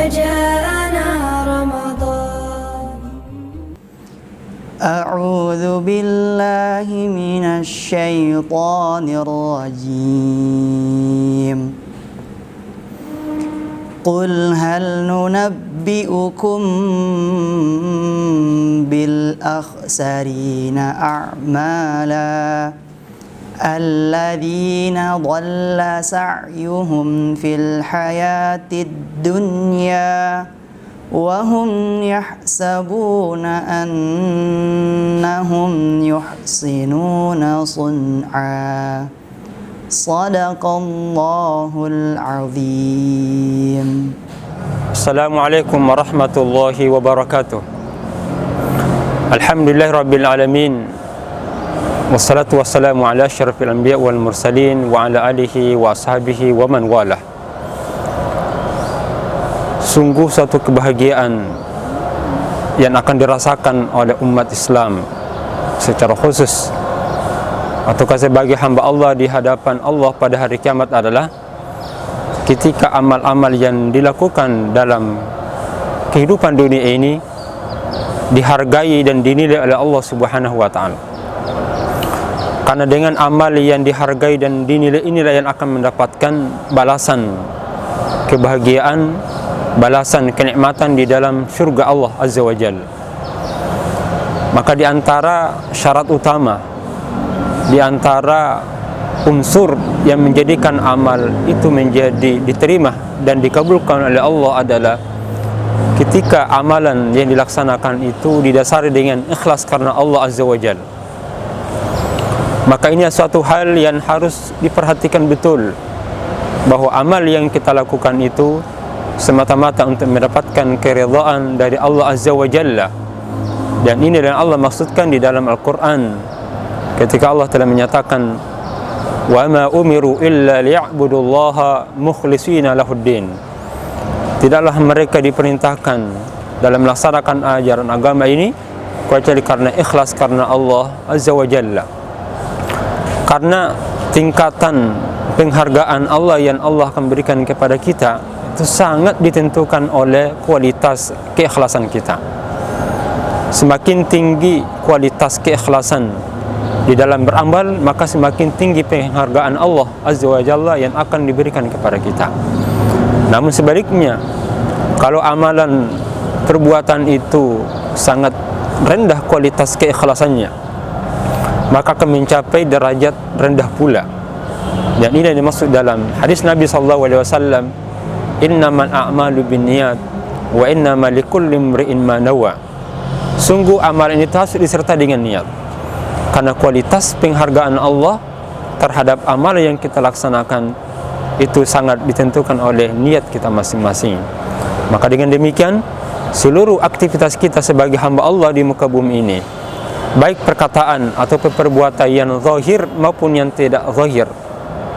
وجاءنا رمضان. أعوذ بالله من الشيطان الرجيم. قل هل ننبئكم بالأخسرين أعمالا الذين ضل سعيهم في الحياة الدنيا وهم يحسبون أنهم يحسنون صنعا. صدق الله العظيم. Assalamualaikum warahmatullahi wabarakatuh. Alhamdulillah rabbil alamin. Wassalatu wassalamu ala asyrafil anbiya wal mursalin wa ala alihi wa ashabihi wa man walah. Sungguh satu kebahagiaan yang akan dirasakan oleh umat Islam secara khusus ataukah sebagai hamba Allah di hadapan Allah pada hari kiamat adalah ketika amal-amal yang dilakukan dalam kehidupan dunia ini dihargai dan dinilai oleh Allah Subhanahu wa taala. Karena dengan amal yang dihargai dan dinilai inilah yang akan mendapatkan balasan kebahagiaan, balasan kenikmatan di dalam syurga Allah Azza wa Jalla. Maka di antara syarat utama, di antara unsur yang menjadikan amal itu menjadi diterima dan dikabulkan oleh Allah adalah ketika amalan yang dilaksanakan itu didasari dengan ikhlas karena Allah Azza wa Jalla. Maka ini suatu hal yang harus diperhatikan betul, bahwa amal yang kita lakukan itu semata-mata untuk mendapatkan keridhaan dari Allah Azza wa Jalla. Dan ini yang Allah maksudkan di dalam Al-Quran ketika Allah telah menyatakan wa ma umiru illa liya'budullaha mukhlishina lahuddin. Tidaklah mereka diperintahkan dalam melaksanakan ajaran agama ini kecuali karena ikhlas karena Allah Azza wa Jalla. Karena tingkatan penghargaan Allah yang Allah akan berikan kepada kita itu sangat ditentukan oleh kualitas keikhlasan kita. Semakin tinggi kualitas keikhlasan di dalam beramal, maka semakin tinggi penghargaan Allah Azza wa Jalla yang akan diberikan kepada kita. Namun sebaliknya, kalau amalan perbuatan itu sangat rendah kualitas keikhlasannya, maka akan mencapai derajat rendah pula. Dan ini yang dimaksud dalam hadis Nabi SAW, innamal a'malu binniyat wa innama likulli imri'in ma nawa. Sungguh amalan itu harus disertai dengan niat, karena kualitas penghargaan Allah terhadap amal yang kita laksanakan itu sangat ditentukan oleh niat kita masing-masing. Maka dengan demikian, seluruh aktivitas kita sebagai hamba Allah di muka bumi ini, baik perkataan atau perbuatan yang zahir maupun yang tidak zahir,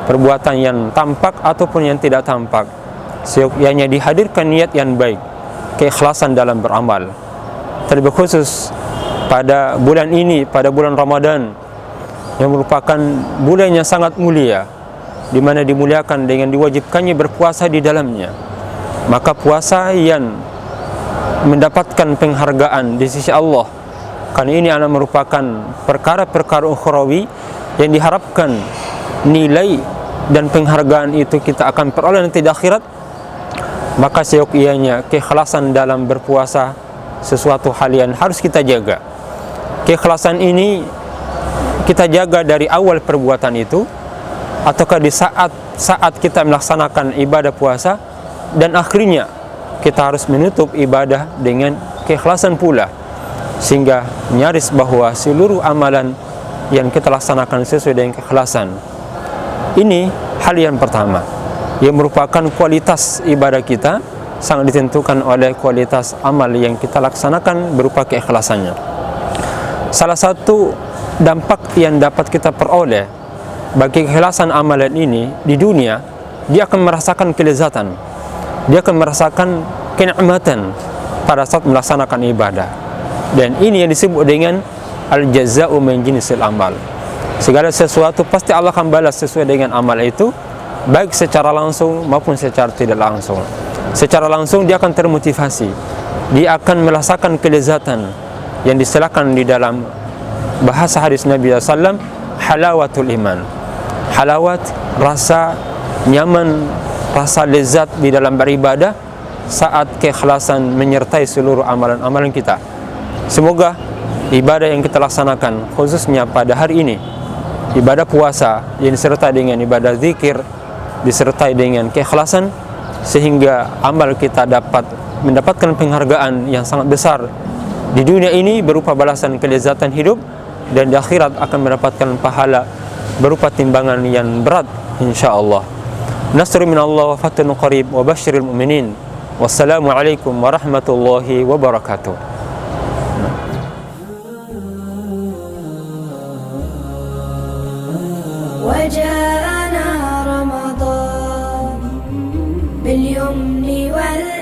perbuatan yang tampak ataupun yang tidak tampak, seyogyanya dihadirkan niat yang baik, keikhlasan dalam beramal. Terlebih khusus pada bulan ini, pada bulan Ramadan yang merupakan bulan yang sangat mulia, di mana dimuliakan dengan diwajibkannya berpuasa di dalamnya. Maka puasa yang mendapatkan penghargaan di sisi Allah, karena ini adalah merupakan perkara-perkara ukhrawi yang diharapkan nilai dan penghargaan itu kita akan peroleh nanti di akhirat. Maka seyogyanya keikhlasan dalam berpuasa sesuatu hal yang harus kita jaga. Keikhlasan ini kita jaga dari awal perbuatan itu, ataukah di saat kita melaksanakan ibadah puasa, dan akhirnya kita harus menutup ibadah dengan keikhlasan pula, sehingga nyaris bahwa seluruh amalan yang kita laksanakan sesuai dengan keikhlasan. Ini hal yang pertama, yang merupakan kualitas ibadah kita sangat ditentukan oleh kualitas amal yang kita laksanakan berupa keikhlasannya. Salah satu dampak yang dapat kita peroleh bagi keikhlasan amalan ini di dunia, dia akan merasakan kelezatan, dia akan merasakan kenikmatan pada saat melaksanakan ibadah. Dan ini yang disebut dengan al-jaza'u min jinsil amal. Segala sesuatu pasti Allah akan balas sesuai dengan amal itu, baik secara langsung maupun secara tidak langsung. Secara langsung dia akan termotivasi, dia akan merasakan kelezatan yang distelahkan di dalam bahasa hadis Nabi SAW, halawatul iman. Halawat, rasa nyaman, rasa lezat di dalam beribadah saat keikhlasan menyertai seluruh amalan-amalan kita. Semoga ibadah yang kita laksanakan, khususnya pada hari ini, ibadah puasa yang disertai dengan ibadah zikir, disertai dengan keikhlasan, sehingga amal kita dapat mendapatkan penghargaan yang sangat besar di dunia ini berupa balasan kelezatan hidup, dan di akhirat akan mendapatkan pahala berupa timbangan yang berat insyaallah. Nasrun minallah wa fathun qarib wa basyiril mu'minin. Wassalamualaikum warahmatullahi wabarakatuh. وجاءنا رمضان باليمن